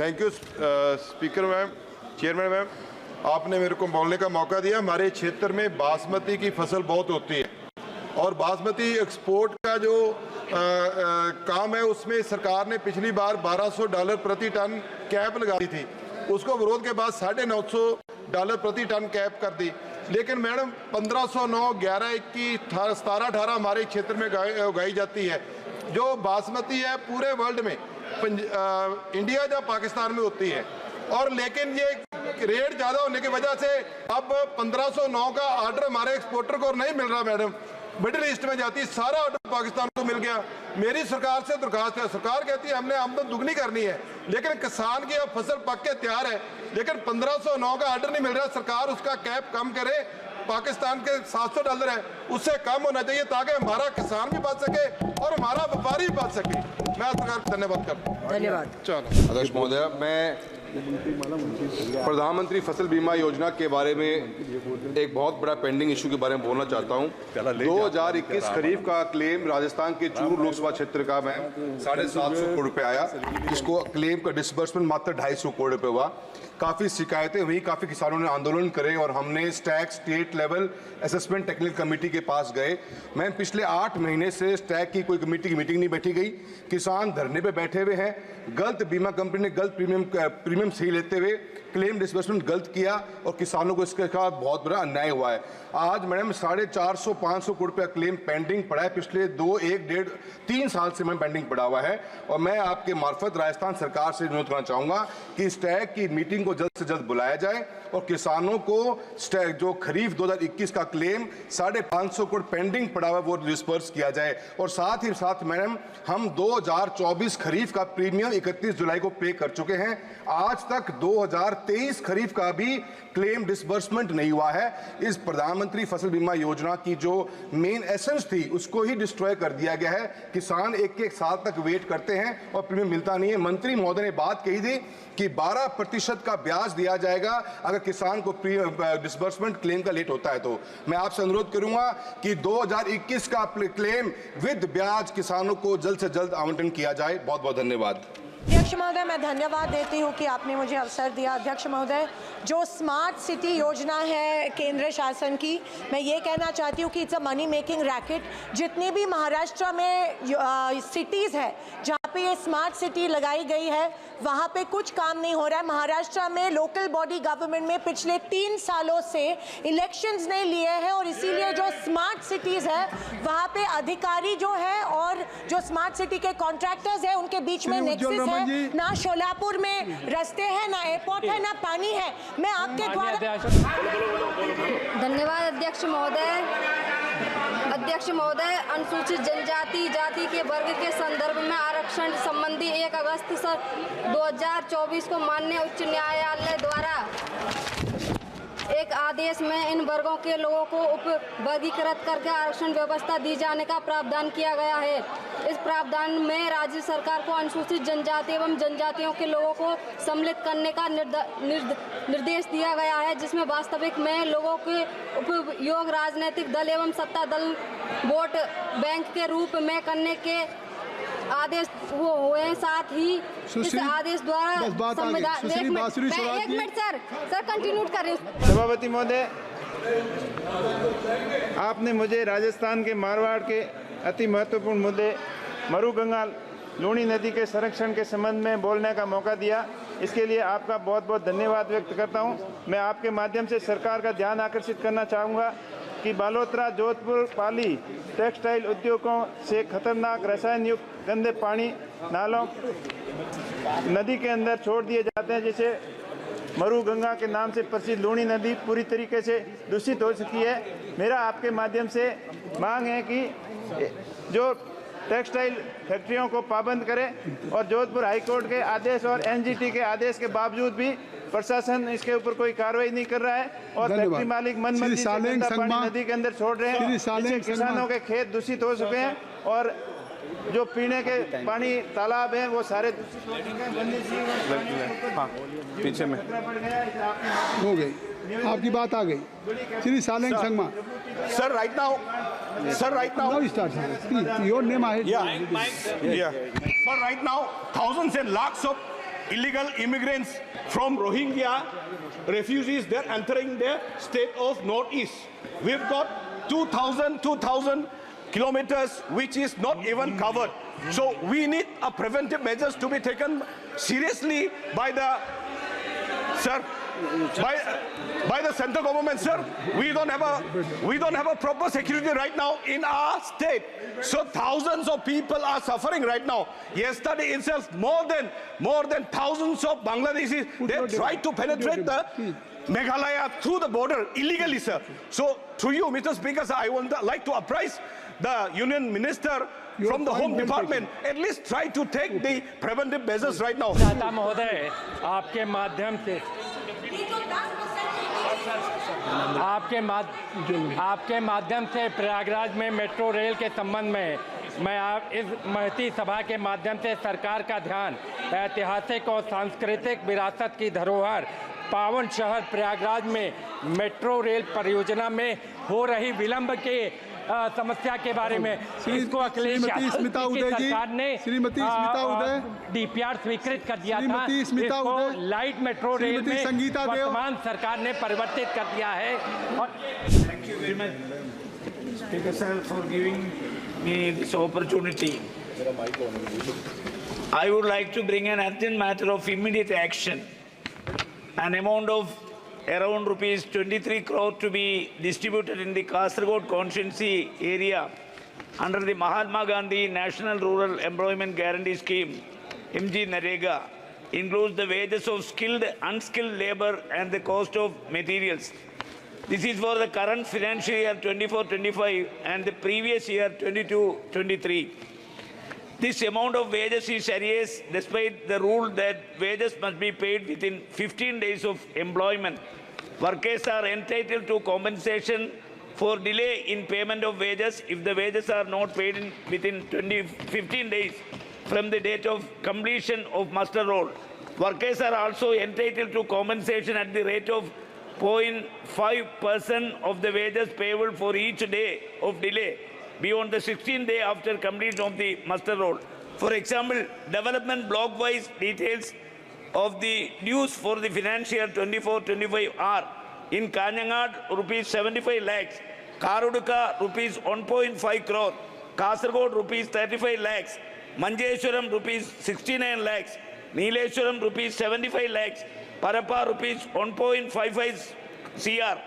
Thank you speaker ma'am, chairman ma'am, आपने मेरे को बोलने का मौका दिया। हमारे क्षेत्र में बासमती की फसल बहुत होती है और बासमती एक्सपोर्ट का जो काम है उसमें सरकार ने पिछली बार $1200 प्रति टन कैप लगा दी थी। उसको विरोध के बाद $950 प्रति टन कैप कर दी। लेकिन मैडम 1509, 11, 21, 17, 18 हमारे क्षेत्र में उगाई जाती है। जो बासमती है पूरे वर्ल्ड में इंडिया या पाकिस्तान में होती है, और लेकिन ये रेट ज़्यादा होने की वजह से अब 1509 का ऑर्डर हमारे एक्सपोर्टर को नहीं मिल रहा। मैडम मिडिल ईस्ट में जाती, सारा ऑर्डर पाकिस्तान को मिल गया। मेरी सरकार से दरखास्त है, सरकार कहती है हमने आमदन दुगनी करनी है, लेकिन किसान की अब फसल पक के तैयार है, लेकिन 1509 का ऑर्डर नहीं मिल रहा। सरकार उसका कैप कम करे, पाकिस्तान के $700 है, उससे कम होना चाहिए ताकि हमारा किसान भी बच सके और हमारा व्यापारी भी बच सके। मैं सरकार को धन्यवाद करता हूँ। धन्यवाद। चलो अध्यक्ष महोदय, मैं प्रधानमंत्री फसल बीमा योजना के बारे में एक बहुत बड़ा पेंडिंग इशू के बारे में बोलना चाहता हूं। 2021 खरीफ का क्लेम राजस्थान के चूरू लोकसभा क्षेत्र का मैं 750 करोड़ रुपए आया, जिसको क्लेम का डिसबर्समेंट मात्र 250 करोड़ रुपए हुआ। काफ़ी शिकायतें हुई, काफ़ी किसानों ने आंदोलन करे और हमने state level assessment technical committee के पास गए। मैं पिछले 8 महीने से स्टैक की कोई कमेटी की मीटिंग नहीं बैठी गई। किसान धरने पे बैठे हुए हैं। गलत बीमा कंपनी ने गलत प्रीमियम सही लेते हुए क्लेम डिसबर्समेंट गलत किया और किसानों को इसके खिलाफ बहुत बड़ा अन्याय हुआ है। आज मैडम 450-500 करोड़ रुपया क्लेम पेंडिंग पड़ा है। पिछले 2, 1, 1.5, 3 साल से मैं पेंडिंग पड़ा हुआ है और मैं आपके मार्फत राजस्थान सरकार से अनुरोध करना चाहूँगा कि स्टैक की मीटिंग को जल्द से जल्द बुलाया जाए और किसानों को स्टैक जो खरीफ 2021 का क्लेम 550 करोड़ पेंडिंग पड़ा हुआ है वो डिस्पर्स किया जाए। और साथ ही साथ मैडम हम 2024 खरीफ का प्रीमियम 31 जुलाई को पे कर चुके हैं। आज तक 2023 खरीफ का भी क्लेम डिसबर्समेंट नहीं हुआ है। इस प्रधानमंत्री फसल बीमा योजना की जो मेन एसेंस थी उसको ही डिस्ट्रॉय कर दिया गया है। किसान एक साल तक वेट करते हैं और प्रीमियम मिलता नहीं है। मंत्री महोदय ने बात कही थी कि 12% का ब्याज दिया जाएगा अगर किसान को डिसबर्समेंट क्लेम का लेट होता है। तो मैं आपसे अनुरोध करूंगा कि 2021 का क्लेम विद ब्याज किसानों को जल्द से जल्द आवंटन किया जाए। बहुत बहुत धन्यवाद। अध्यक्ष महोदय, मैं धन्यवाद देती हूँ कि आपने मुझे अवसर दिया। अध्यक्ष महोदय, जो स्मार्ट सिटी योजना है केंद्र शासन की, मैं ये कहना चाहती हूँ कि it's a money making racket. जितनी भी महाराष्ट्र में सिटीज़ है जहाँ पे ये स्मार्ट सिटी लगाई गई है वहाँ पे कुछ काम नहीं हो रहा है। महाराष्ट्र में लोकल बॉडी गवर्नमेंट में पिछले 3 सालों से इलेक्शंस नहीं लिए हैं और इसीलिए जो स्मार्ट सिटीज़ है वहाँ पे अधिकारी जो है और जो स्मार्ट सिटी के कॉन्ट्रैक्टर्स हैं उनके बीच में नेक्सस है। ना शोलापुर में रास्ते हैं, ना एयरपोर्ट है, ना पानी है। मैं आपके द्वारा धन्यवाद अध्यक्ष महोदय। अध्यक्ष महोदय, अनुसूचित जनजाति जाति के वर्ग के संदर्भ में आरक्षण संबंधी 1 अगस्त 2024 को माननीय उच्च न्यायालय द्वारा एक आदेश में इन वर्गों के लोगों को उपवर्गीकृत करके आरक्षण व्यवस्था दी जाने का प्रावधान किया गया है। इस प्रावधान में राज्य सरकार को अनुसूचित जनजाति एवं जनजातियों के लोगों को सम्मिलित करने का निर्देश दिया गया है, जिसमें वास्तविक में लोगों के उपयोग राजनीतिक दल एवं सत्ता दल वोट बैंक के रूप में करने के आदेश वो हुए। साथ ही इस आदेश द्वारा संविधान एक मिनट सर कंटिन्यू करें। सभापति महोदय, आपने मुझे राजस्थान के मारवाड़ के अति महत्वपूर्ण मुद्दे मरुगंगा लूणी नदी के संरक्षण के संबंध में बोलने का मौका दिया। इसके लिए आपका बहुत बहुत धन्यवाद व्यक्त करता हूं। मैं आपके माध्यम से सरकार का ध्यान आकर्षित करना चाहूँगा कि बालोतरा, जोधपुर, पाली टेक्सटाइल उद्योगों से खतरनाक रसायन युक्त गंदे पानी नालों नदी के अंदर छोड़ दिए जाते हैं, जिसे मरुगंगा के नाम से प्रसिद्ध लूणी नदी पूरी तरीके से दूषित हो चुकी है। मेरा आपके माध्यम से मांग है कि जो टेक्सटाइल फैक्ट्रियों को पाबंद करें और जोधपुर हाईकोर्ट के आदेश और एनजीटी के आदेश के बावजूद भी प्रशासन इसके ऊपर कोई कार्रवाई नहीं कर रहा है और फैक्ट्री मालिक मनमर्जी से गंदा पानी नदी के अंदर छोड़ रहे हैं, जिससे किसानों के खेत दूषित हो चुके हैं और जो पीने के पानी तालाब हैं वो सारे दूषित हो चुके हैं। हाँ, पीछे में हो गई, आपकी बात आ गई। Shri Saleng Sangma sir, right now your name sir, right now thousands and lakhs of illegal immigrants from Rohingya refugees, they're entering the state of Northeast. We've got 2,000 kilometers which is not even covered. So we need a preventive measures to be taken seriously by the, sir, by the central government, sir. We don't have a proper security right now in our state. So thousands of people are suffering right now. Yesterday itself, more than thousands of Bangladeshis, they tried to penetrate the Meghalaya through the border illegally, sir. So through you, Mr. Speaker, sir, I would like to apprise the Union Minister from the Home Department, at least try to take the preventive measures right now. महोदय, आपके माध्यम से प्रयागराज में metro rail के संबंध में मैं आप इस महती सभा के माध्यम से सरकार का ध्यान ऐतिहासिक और सांस्कृतिक विरासत की धरोहर पावन शहर प्रयागराज में मेट्रो रेल परियोजना में हो रही विलंब के समस्या के बारे में इसको अखिलेश सरकार ने डीपीआर स्वीकृत कर दिया था। इसको लाइट मेट्रो रेल में वर्तमान सरकार ने परिवर्तित कर दिया है। Thank you very much, Speaker sir, for giving me this opportunity. I would like to bring an urgent matter of immediate action. An amount of around rupees 23 crore to be distributed in the Kasaragod constituency area under the Mahatma Gandhi National Rural Employment Guarantee Scheme, MG Narega, includes the wages of skilled, unskilled labor and the cost of materials. This is for the current financial year 24-25 and the previous year 22-23. This amount of wages is arrears despite the rule that wages must be paid within 15 days of employment. Workers are entitled to compensation for delay in payment of wages if the wages are not paid within 15 days from the date of completion of muster roll. Workers are also entitled to compensation at the rate of 0.5% of the wages payable for each day of delay beyond the 16th day after completion of the muster roll. For example, development block-wise details of the dues for the financial year 24-25 are in Kanyanad rupees 75 lakhs, Karuduka rupees 1.5 crore, Kasaragod rupees 35 lakhs, Manjeshwaram rupees 69 lakhs, Neeleshwaram rupees 75 lakhs, Parappa rupees 1.55 CR,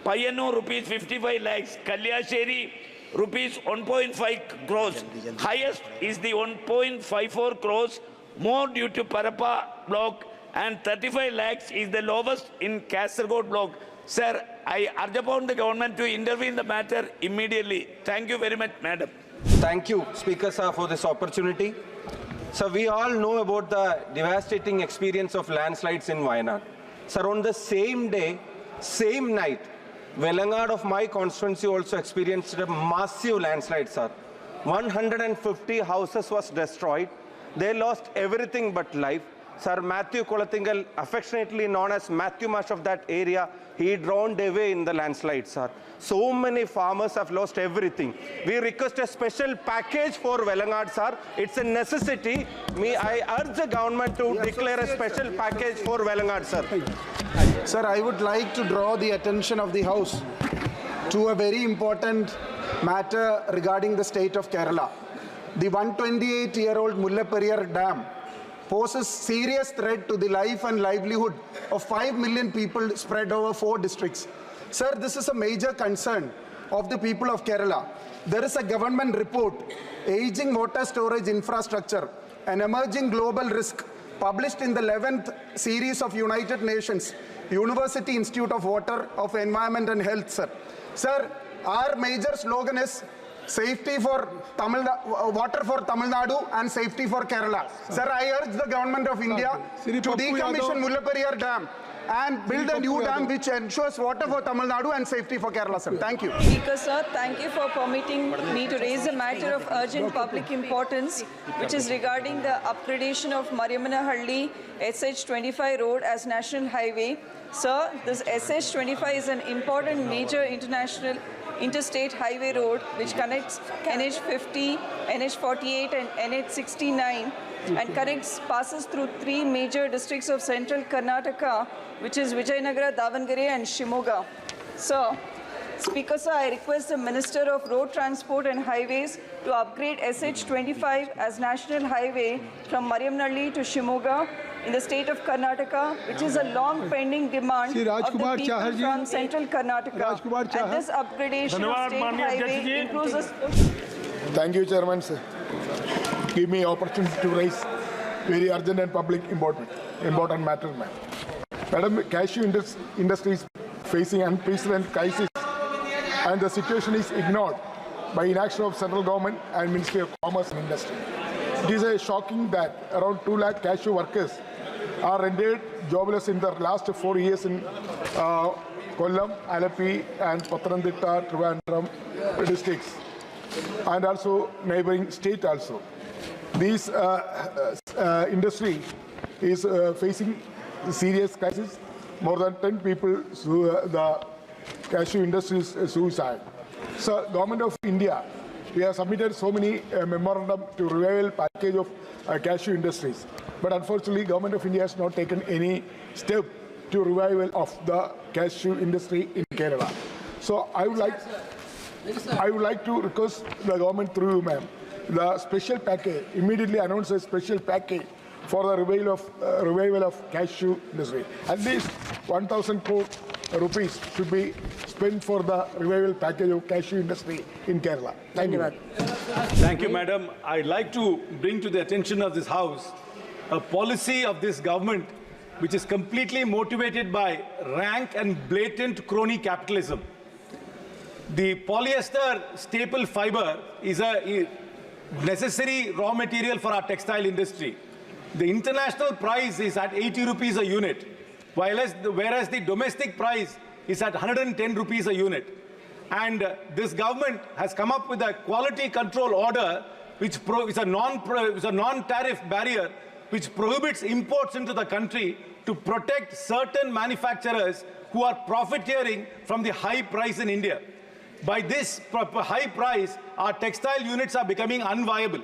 Payyanur rupees 55 lakhs, Kalyasheri rupees 1.5 crores. Highest is the 1.54 crores, more due to Parappa block, and 35 lakhs is the lowest in Kasaragod block. Sir, I urge upon the government to intervene in the matter immediately. Thank you very much, madam. Thank you, Speaker sir, for this opportunity. So we all know about the devastating experience of landslides in Wayanad. Sir, on the same day, same night, Velangad of my constituency also experienced a massive landslide, sir. 150 houses was destroyed. They lost everything but life. Sir, Matthew Kolatingal, affectionately known as Matthew Marsh of that area, he drowned away in the landslide, sir. So many farmers have lost everything. We request a special package for Velangad, sir. It's a necessity. I urge the government to declare a special package for Velangad, sir. Sir, I would like to draw the attention of the House to a very important matter regarding the state of Kerala. The 128-year-old Mullaperiyar Dam poses serious threat to the life and livelihood of 5 million people spread over 4 districts. Sir, this is a major concern of the people of Kerala. There is a government report, Aging Water Storage Infrastructure, an emerging global risk, published in the 11th series of United Nations University Institute of Water, of Environment and Health, sir. Sir, our major slogan is safety for water for Tamil Nadu and safety for Kerala. Sir, I urge the government of India to decommission Mullaperiyar Dam and build a new dam which ensures water for Tamil Nadu and safety for Kerala, sir. Thank you. Speaker, sir, thank you for permitting me to raise a matter of urgent public importance, which is regarding the upgradation of Mariamanahalli SH25 road as national highway. Sir, this SH25 is an important major interstate highway road which connects NH50, NH48 and NH69 and passes through 3 major districts of central Karnataka, which is Vijayanagara, Davangere and Shimoga. Sir, Speaker sir, I request the Minister of Road Transport and Highways to upgrade SH25 as national highway from Mariamnalli to Shimoga in the state of Karnataka, which is a long pending demand of the people from central Karnataka. And this upgradation of state highway improves the... Thank you, Chairman, sir. Give me opportunity to raise very urgent and public important matter, ma'am. Madam, cashew industry is facing unprecedented crisis, and the situation is ignored by inaction of central government and Ministry of Commerce and Industry. It is shocking that around 2 lakh cashew workers are rendered jobless in the last 4 years in Kollam, Alapi, and Pathanamthitta, Trivandrum districts, and also neighboring state also. This industry is facing serious crisis. More than 10 people, the cashew industry is suicide. So, Government of India, we have submitted so many memorandum to revival package of cashew industries. But unfortunately, Government of India has not taken any step to revival of the cashew industry in Kerala. So I would like to request the government through you, ma'am, the special package, immediately announce a special package for the revival of cashew industry. At least 1,000 crore rupees should be spent for the revival package of cashew industry in Kerala. Thank you. Thank you, madam. I'd like to bring to the attention of this House a policy of this government which is completely motivated by rank and blatant crony capitalism. The polyester staple fiber is a necessary raw material for our textile industry. The international price is at 80 rupees a unit, whereas the domestic price is at 110 rupees a unit. And this government has come up with a quality control order which is a non-tariff barrier which prohibits imports into the country to protect certain manufacturers who are profiteering from the high price in India. By this high price, our textile units are becoming unviable.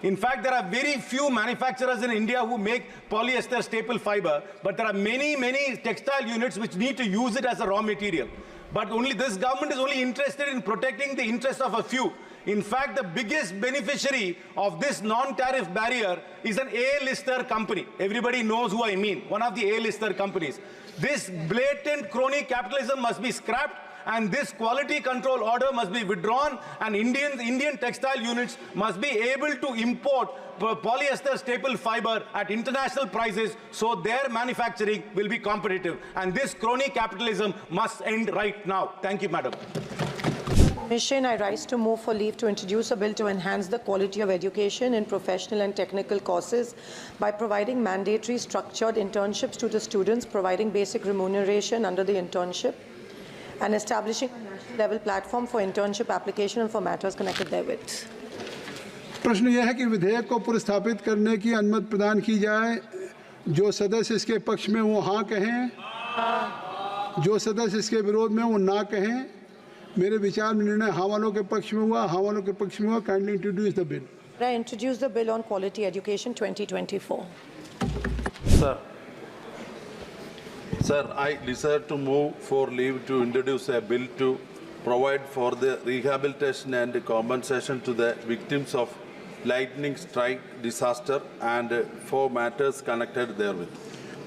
In fact, there are very few manufacturers in India who make polyester staple fiber, but there are many textile units which need to use it as a raw material. But this government is only interested in protecting the interests of a few. In fact, the biggest beneficiary of this non-tariff barrier is an A-lister company. Everybody knows who I mean, one of the A-lister companies. This blatant crony capitalism must be scrapped, and this quality control order must be withdrawn, and Indian textile units must be able to import polyester staple fiber at international prices so their manufacturing will be competitive. And this crony capitalism must end right now. Thank you, madam. Mission, I rise to move for leave to introduce a bill to enhance the quality of education in professional and technical courses by providing mandatory structured internships to the students, providing basic remuneration under the internship, and establishing a national level platform for internship application and for matters connected therewith. प्रश्न यह है कि विधेयक को पुरस्थापित करने की अनुमति प्रदान की जाए। जो सदस्य इसके पक्ष में वो हाँ कहें, जो सदस्य इसके विरोध में वो ना कहें। मेरे विचार में निर्णय हाँ वालों के पक्ष में हुआ, हाँ वालों के पक्ष में हुआ। Kindly introduce the bill. I introduce the bill on quality education 2024. Sir, I desire to move for leave to introduce a bill to provide for the rehabilitation and compensation to the victims of lightning strike disaster and for matters connected therewith.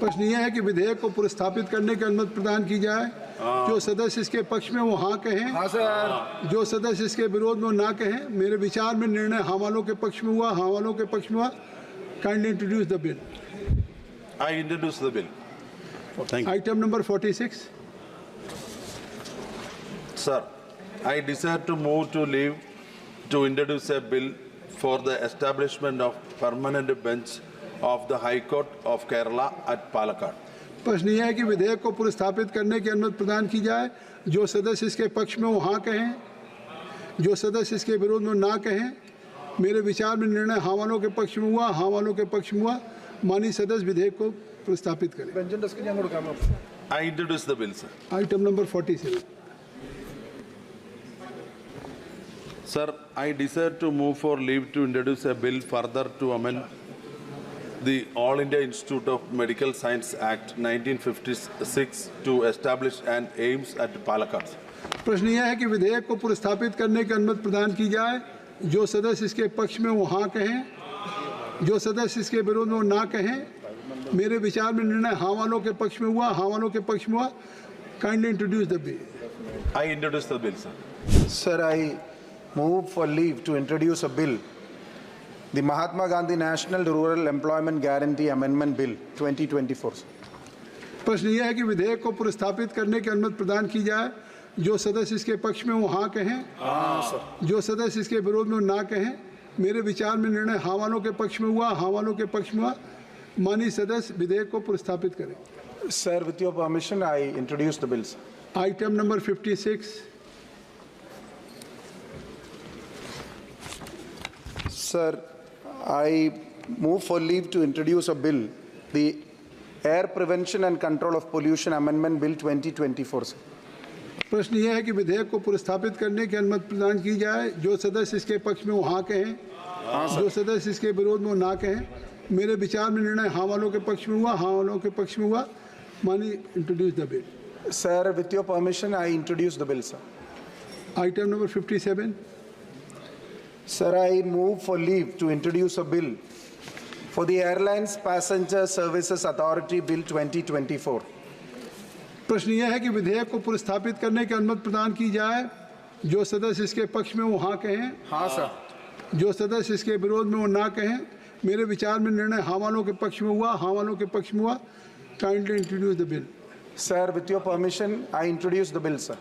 प्रश्न यह है कि विधेयक को पुरस्थापित करने की अनुमति प्रदान की जाए। जो सदस्य इसके पक्ष में वो हाँ कहें, हाँ सर। जो सदस्य इसके विरोध में वो ना कहें। मेरे विचार में निर्णय हाँ वालों के पक्ष में हुआ, हाँ वालों के पक्ष में हुआ। Kindly introduce the bill. I introduce the bill. Thank you. Item number 46. Sir, I desire to move to leave to introduce a bill for the establishment of permanent bench of the High Court of Kerala at Palakkad. प्रश्न यह है कि विधेयक को पुरस्थापित करने की अनुमति प्रदान की जाए। जो सदस्य इसके पक्ष में वो हाँ कहें, जो सदस्य इसके विरोध में ना कहें। मेरे विचार में निर्णय हाँ वालों के पक्ष में हुआ, हाँ वालों के पक्ष में हुआ। माननीय सदस्य विधेयक को प्रस्तापित करें। I introduce the bill, sir. Item number 47. Sir, I desire to move for leave to introduce a bill further to amend the All India Institute of Medical Science Act 1956 to establish an AIIMS at Palakkad. प्रश्न यह है कि विधेयक को पुरस्थापित करने की अनुमति प्रदान की जाए। जो सदस्य इसके पक्ष में वो हाँ कहें, जो सदस्य इसके विरोध में वो ना कहें। मेरे विचार में निर्णय हाँ वालों के पक्ष में हुआ, हाँ वालों के पक्ष में हुआ। Kindly introduce the bill. I introduce the bill, sir. Sir, I move for leave to introduce a bill, the Mahatma Gandhi National Rural Employment Guarantee Amendment Bill 2024. प्रश्न यह है कि विधेयक को पुरस्थापित करने की अनुमति प्रदान की जाए। जो सदस्य इसके पक्ष में वो हाँ कहें, जो सदस्य इसके विरोध में वो ना कहें। मेरे विचार में निर्णय हाँ वालों के पक्ष में हुआ, हाँ वालों के पक्ष में हुआ। माननीय सदस्य विधेयक को पुरस्थापित करें। Sir, with your permission, I introduce the bills. Item number 56। Sir, I move for leave to introduce a bill, the Air Prevention and Control of Pollution Amendment Bill 2024. Sir. प्रश्न यह है कि विधेयक को पुरस्थापित करने की अनुमति प्रदान की जाए। जो सदस्य इसके पक्ष में वो हाँ कहें, जो सदस्य इसके विरोध में वो ना कहें। मेरे विचार में निर्णय हाँ वालों के पक्ष में हुआ, हाँ वालों के पक्ष में हुआ। माननीय introduce the bill. Sir, with your permission, I introduce the bill, sir. Item number 57। Sir, I move for leave to introduce a bill for the Airlines Passenger Services Authority Bill 2024. प्रश्न यह है कि विधेयक को पुरस्थापित करने की अनुमति प्रदान की जाए। जो सदस्य इसके पक्ष में वो हाँ कहें, हाँ सर। जो सदस्य इसके विरोध में वो ना कहें। मेरे विचार में निर्णय हाँ वालों के पक्ष में हुआ, हाँ वालों के पक्ष में हुआ। Kindly introduce the bill. Sir, with your permission, I introduce the bill, sir.